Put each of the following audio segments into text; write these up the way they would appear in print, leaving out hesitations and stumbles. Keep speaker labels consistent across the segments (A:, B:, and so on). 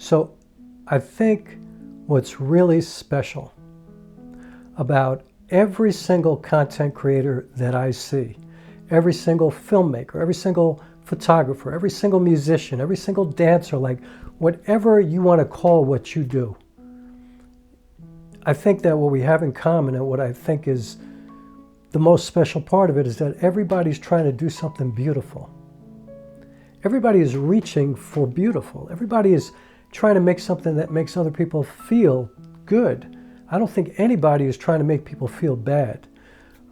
A: So I think what's really special about every single content creator that I see, every single filmmaker, every single photographer, every single musician, every single dancer, like whatever you want to call what you do, I think that what we have in common, and what I think is the most special part of it, is that everybody's trying to do something beautiful. Everybody is reaching for beautiful. Everybody is trying to make something that makes other people feel good. I don't think anybody is trying to make people feel bad.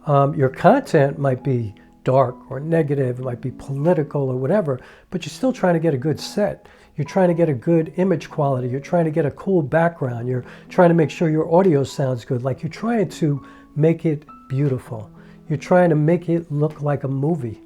A: Your content might be dark or negative, it might be political or whatever, but you're still trying to get a good set. You're trying to get a good image quality. You're trying to get a cool background. You're trying to make sure your audio sounds good. Like, you're trying to make it beautiful. You're trying to make it look like a movie.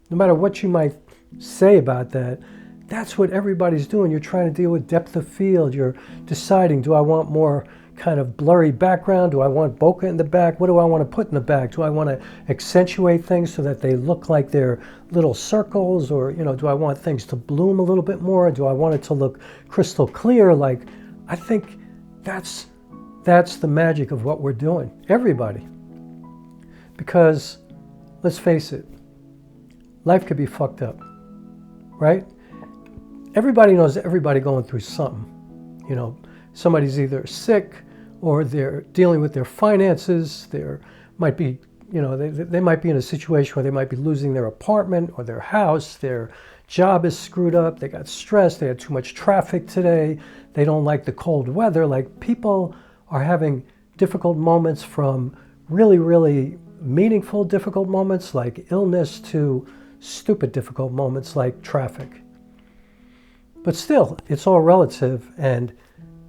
A: No matter what you might say about that, that's what everybody's doing. You're trying to deal with depth of field. You're deciding, do I want more kind of blurry background? Do I want bokeh in the back? What do I want to put in the back? Do I want to accentuate things so that they look like they're little circles? Or, do I want things to bloom a little bit more? Do I want it to look crystal clear? Like, I think that's the magic of what we're doing. Everybody. Because, let's face it, life could be fucked up, right? Everybody knows everybody going through something. Somebody's either sick, or they're dealing with their finances. There might be, they might be in a situation where they might be losing their apartment or their house. Their job is screwed up. They got stressed. They had too much traffic today. They don't like the cold weather. Like, people are having difficult moments, from really, really meaningful difficult moments like illness to stupid difficult moments like traffic. But still, it's all relative, and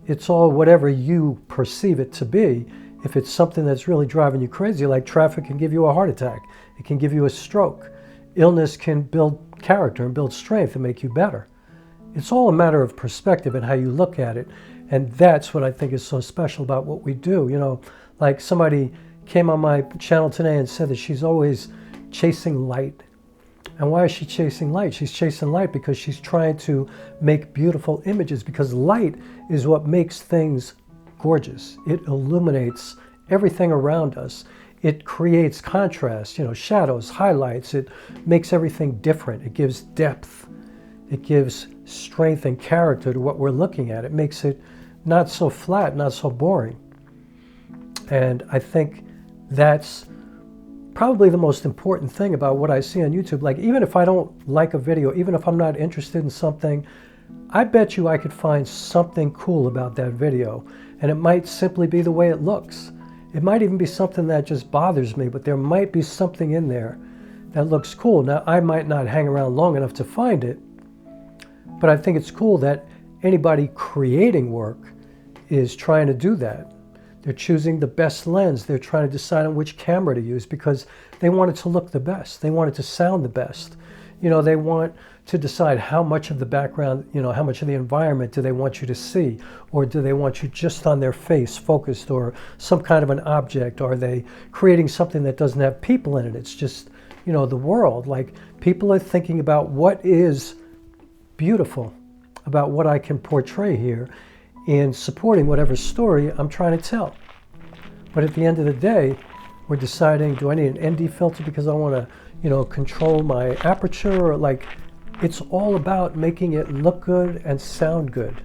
A: it's all whatever you perceive it to be. If it's something that's really driving you crazy, like traffic can give you a heart attack, it can give you a stroke. Illness can build character and build strength and make you better. It's all a matter of perspective and how you look at it. And that's what I think is so special about what we do. Like, somebody came on my channel today and said that she's always chasing light. And why is she chasing light? She's chasing light because she's trying to make beautiful images, because light is what makes things gorgeous. It illuminates everything around us. It creates contrast, shadows, highlights. It makes everything different. It gives depth. It gives strength and character to what we're looking at. It makes it not so flat, not so boring. And I think that's probably the most important thing about what I see on YouTube. Like, even if I don't like a video, even if I'm not interested in something, I bet you I could find something cool about that video. And it might simply be the way it looks. It might even be something that just bothers me, but there might be something in there that looks cool. Now, I might not hang around long enough to find it, but I think it's cool that anybody creating work is trying to do that. They're choosing the best lens. They're trying to decide on which camera to use because they want it to look the best. They want it to sound the best. They want to decide how much of the background, how much of the environment do they want you to see? Or do they want you just on their face focused, or some kind of an object? Are they creating something that doesn't have people in it? It's just, the world. Like, people are thinking about what is beautiful about what I can portray here in supporting whatever story I'm trying to tell. But at the end of the day, we're deciding, do I need an ND filter because I want to, control my aperture? Or, like, it's all about making it look good and sound good.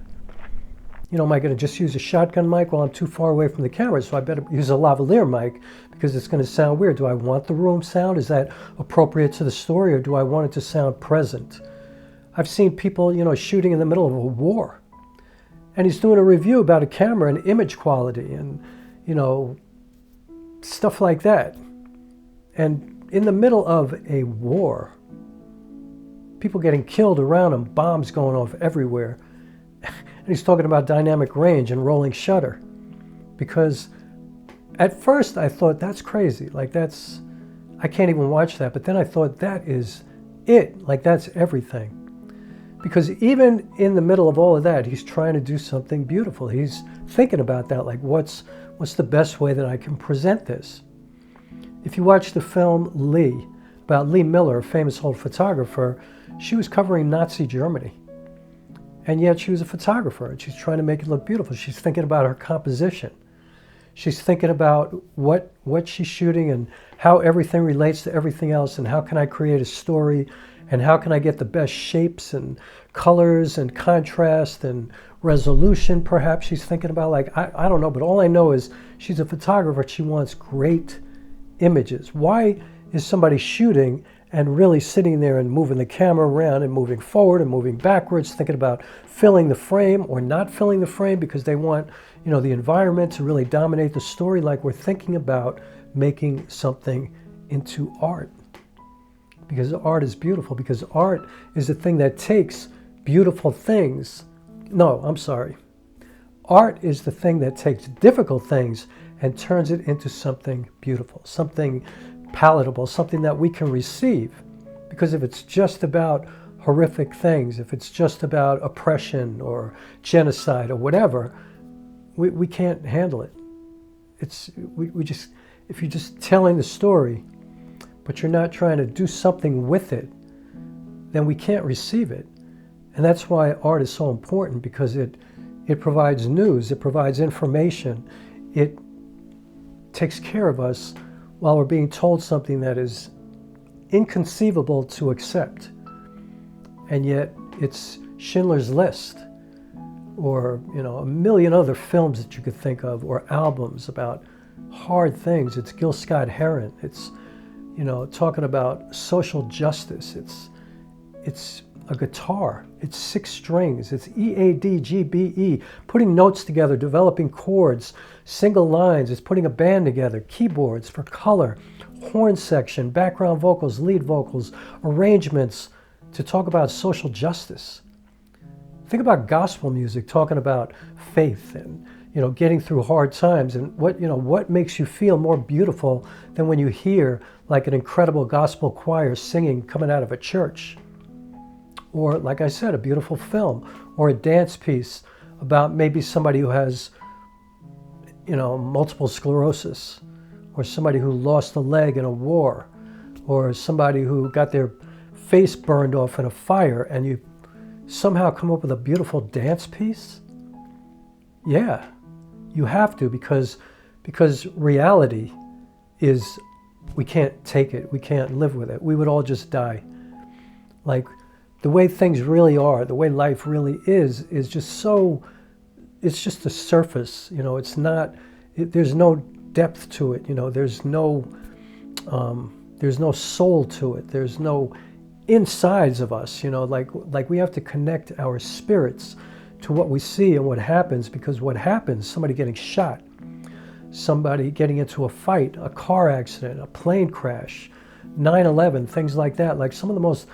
A: Am I going to just use a shotgun mic? Well, I'm too far away from the camera, so I better use a lavalier mic because it's going to sound weird. Do I want the room sound? Is that appropriate to the story, or do I want it to sound present? I've seen people, shooting in the middle of a war. And he's doing a review about a camera and image quality and, stuff like that. And in the middle of a war, people getting killed around him, bombs going off everywhere. And he's talking about dynamic range and rolling shutter. Because at first I thought, that's crazy. Like, I can't even watch that. But then I thought, that is it. Like, that's everything. Because even in the middle of all of that, he's trying to do something beautiful. He's thinking about that, like, what's the best way that I can present this? If you watch the film Lee, about Lee Miller, a famous old photographer, she was covering Nazi Germany. And yet she was a photographer, and she's trying to make it look beautiful. She's thinking about her composition. She's thinking about what she's shooting and how everything relates to everything else, and how can I create a story, and how can I get the best shapes and colors and contrast and resolution. Perhaps she's thinking about, like, I don't know, but all I know is she's a photographer. She wants great images. Why is somebody shooting and really sitting there and moving the camera around and moving forward and moving backwards, thinking about filling the frame or not filling the frame because they want, you know, the environment to really dominate the story? Like, we're thinking about making something into art, because art is beautiful, because art is the thing that takes beautiful things. No, I'm sorry. Art is the thing that takes difficult things and turns it into something beautiful, something palatable, something that we can receive. Because if it's just about horrific things, if it's just about oppression or genocide or whatever, we can't handle it. If you're just telling the story, but you're not trying to do something with it, then we can't receive it. And that's why art is so important, because it provides news, it provides information, it takes care of us while we're being told something that is inconceivable to accept. And yet it's Schindler's List, or, you know, a million other films that you could think of, or albums about hard things. It's Gil Scott-Heron. It's, you know, talking about social justice. It's a guitar. It's 6 strings. It's E-A-D-G-B-E, putting notes together, developing chords, single lines. It's putting a band together, keyboards for color, horn section, background vocals, lead vocals, arrangements to talk about social justice. Think about gospel music, talking about faith and, you know, getting through hard times. And what makes you feel more beautiful than when you hear like an incredible gospel choir singing coming out of a church? Or, like I said, a beautiful film, or a dance piece about maybe somebody who has, you know, multiple sclerosis, or somebody who lost a leg in a war, or somebody who got their face burned off in a fire, and you somehow come up with a beautiful dance piece? Yeah, you have to, because reality is, we can't take it, we can't live with it. We would all just die. Like, the way things really are, the way life really is just so, it's just the surface, you know, it's not, there's no depth to it, you know, there's no soul to it, there's no insides of us, you know, like we have to connect our spirits to what we see and what happens, because what happens, somebody getting shot, somebody getting into a fight, a car accident, a plane crash, 9/11, things like that. Like, some of the most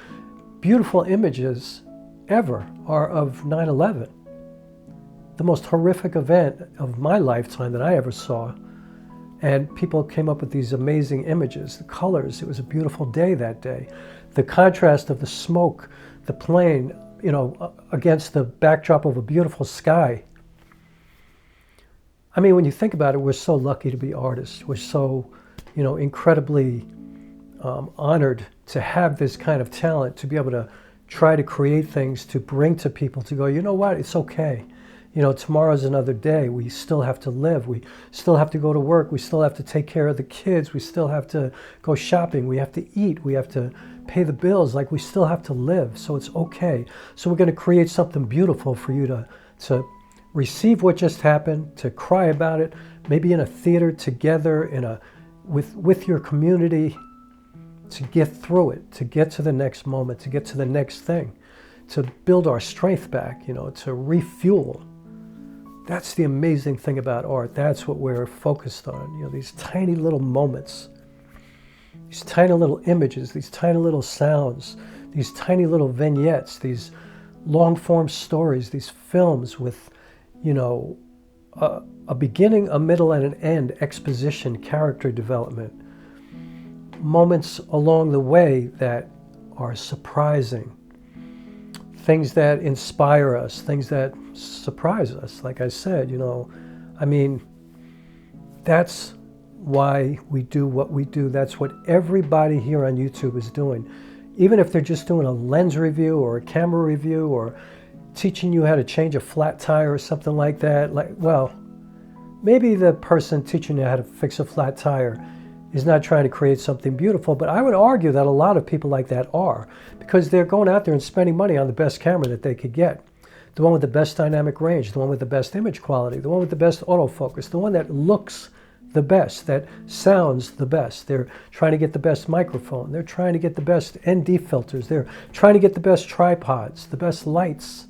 A: beautiful images ever are of 9/11, the most horrific event of my lifetime that I ever saw. And people came up with these amazing images, the colors. It was a beautiful day that day. The contrast of the smoke, the plane, you know, against the backdrop of a beautiful sky. I mean, when you think about it, we're so lucky to be artists. We're so, you know, incredibly honored to have this kind of talent, to be able to try to create things, to bring to people, to go, you know what, it's okay. You know, tomorrow's another day. We still have to live. We still have to go to work. We still have to take care of the kids. We still have to go shopping. We have to eat. We have to pay the bills. Like, we still have to live. So it's okay. So we're going to create something beautiful for you to receive what just happened, to cry about it, maybe in a theater together, with your community, to get through it, to get to the next moment, to get to the next thing, to build our strength back, you know, to refuel. That's the amazing thing about art. That's what we're focused on, you know, these tiny little moments, these tiny little images, these tiny little sounds, these tiny little vignettes, these long-form stories, these films with, you know, a beginning, a middle, and an end, exposition, character development, moments along the way that are surprising, things that inspire us, things that surprise us. Like I said, you know, I mean, that's why we do what we do. That's what everybody here on YouTube is doing. Even if they're just doing a lens review or a camera review, or teaching you how to change a flat tire or something like that. Like, well, maybe the person teaching you how to fix a flat tire is not trying to create something beautiful, but I would argue that a lot of people like that are, because they're going out there and spending money on the best camera that they could get. The one with the best dynamic range, the one with the best image quality, the one with the best autofocus, the one that looks the best, that sounds the best. They're trying to get the best microphone. They're trying to get the best ND filters. They're trying to get the best tripods, the best lights.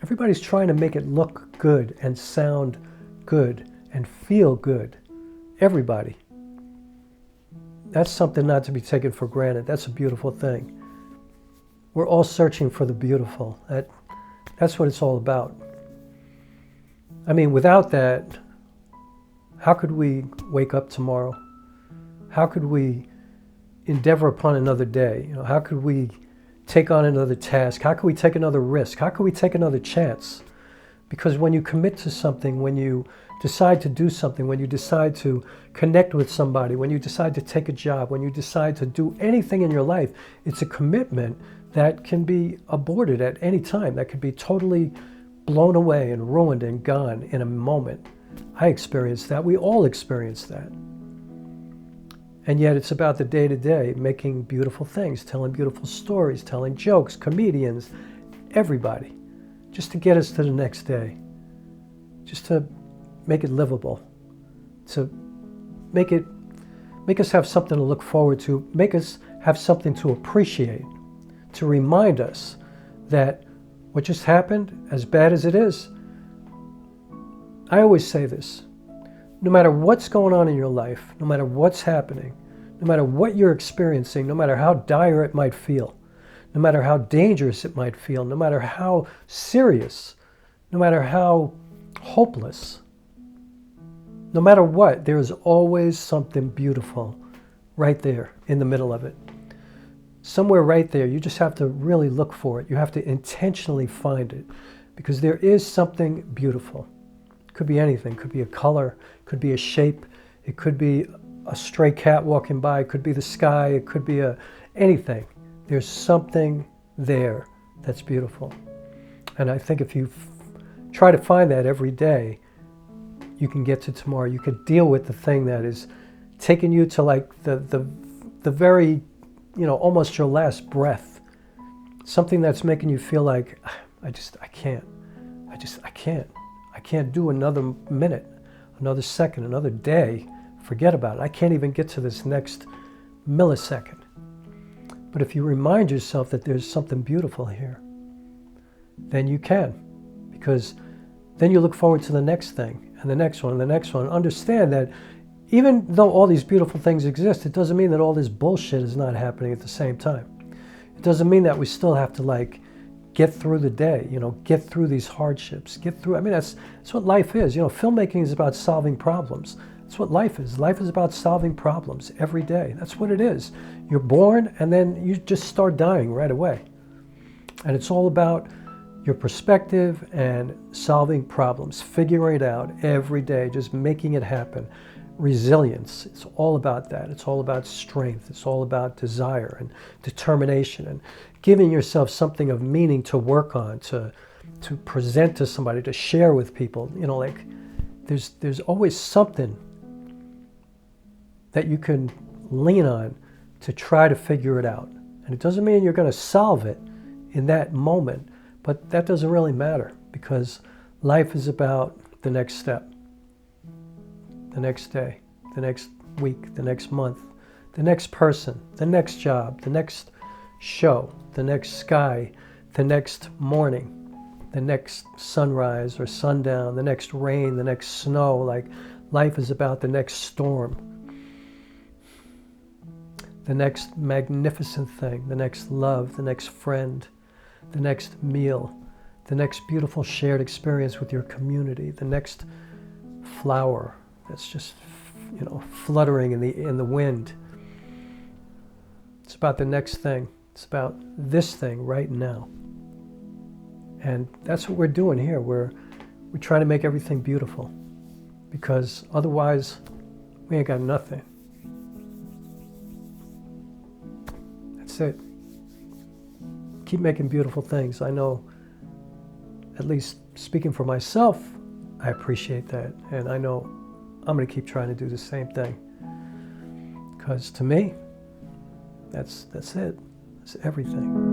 A: Everybody's trying to make it look good and sound good and feel good. Everybody. That's something not to be taken for granted. That's a beautiful thing. We're all searching for the beautiful. That's what it's all about. I mean, without that, how could we wake up tomorrow? How could we endeavor upon another day? You know, how could we take on another task? How could we take another risk? How could we take another chance? Because when you commit to something, when you decide to do something, when you decide to connect with somebody, when you decide to take a job, when you decide to do anything in your life, it's a commitment that can be aborted at any time, that could be totally blown away and ruined and gone in a moment. I experienced that. We all experience that. And yet it's about the day-to-day, making beautiful things, telling beautiful stories, telling jokes, comedians, everybody, just to get us to the next day, just to make it livable, to make us have something to look forward to, make us have something to appreciate, to remind us that what just happened, as bad as it is, I always say this, no matter what's going on in your life, no matter what's happening, no matter what you're experiencing, no matter how dire it might feel, no matter how dangerous it might feel, no matter how serious, no matter how hopeless, no matter what, there is always something beautiful right there in the middle of it. Somewhere right there, you just have to really look for it. You have to intentionally find it, because there is something beautiful. It could be anything. It could be a color, it could be a shape, it could be a stray cat walking by, it could be the sky, it could be anything. There's something there that's beautiful. And I think if you try to find that every day, you can get to tomorrow. You could deal with the thing that is taking you to like the very, almost your last breath. Something that's making you feel like, I can't do another minute, another second, another day. Forget about it. I can't even get to this next millisecond. But if you remind yourself that there's something beautiful here, then you can. Because then you look forward to the next thing, and the next one, and the next one. Understand that even though all these beautiful things exist, it doesn't mean that all this bullshit is not happening at the same time. It doesn't mean that we still have to get through the day, get through these hardships, that's what life is. Filmmaking is about solving problems. That's what life is. Life is about solving problems every day. That's what it is. You're born and then you just start dying right away. And it's all about your perspective and solving problems, figuring it out every day, just making it happen. Resilience, it's all about that. It's all about strength. It's all about desire and determination and giving yourself something of meaning to work on, to present to somebody, to share with people. There's always something that you can lean on to try to figure it out. And it doesn't mean you're going to solve it in that moment, but that doesn't really matter, because life is about the next step, the next day, the next week, the next month, the next person, the next job, the next show, the next sky, the next morning, the next sunrise or sundown, the next rain, the next snow. Life is about the next storm, the next magnificent thing, the next love, the next friend, the next meal, the next beautiful shared experience with your community, the next flower that's just, fluttering in the wind. It's about the next thing. It's about this thing right now. And that's what we're doing here. We're trying to make everything beautiful, because otherwise we ain't got nothing. That's it. Keep making beautiful things. I know at least speaking for myself, I appreciate that. And I know I'm going to keep trying to do the same thing. Because to me, that's it. It's everything.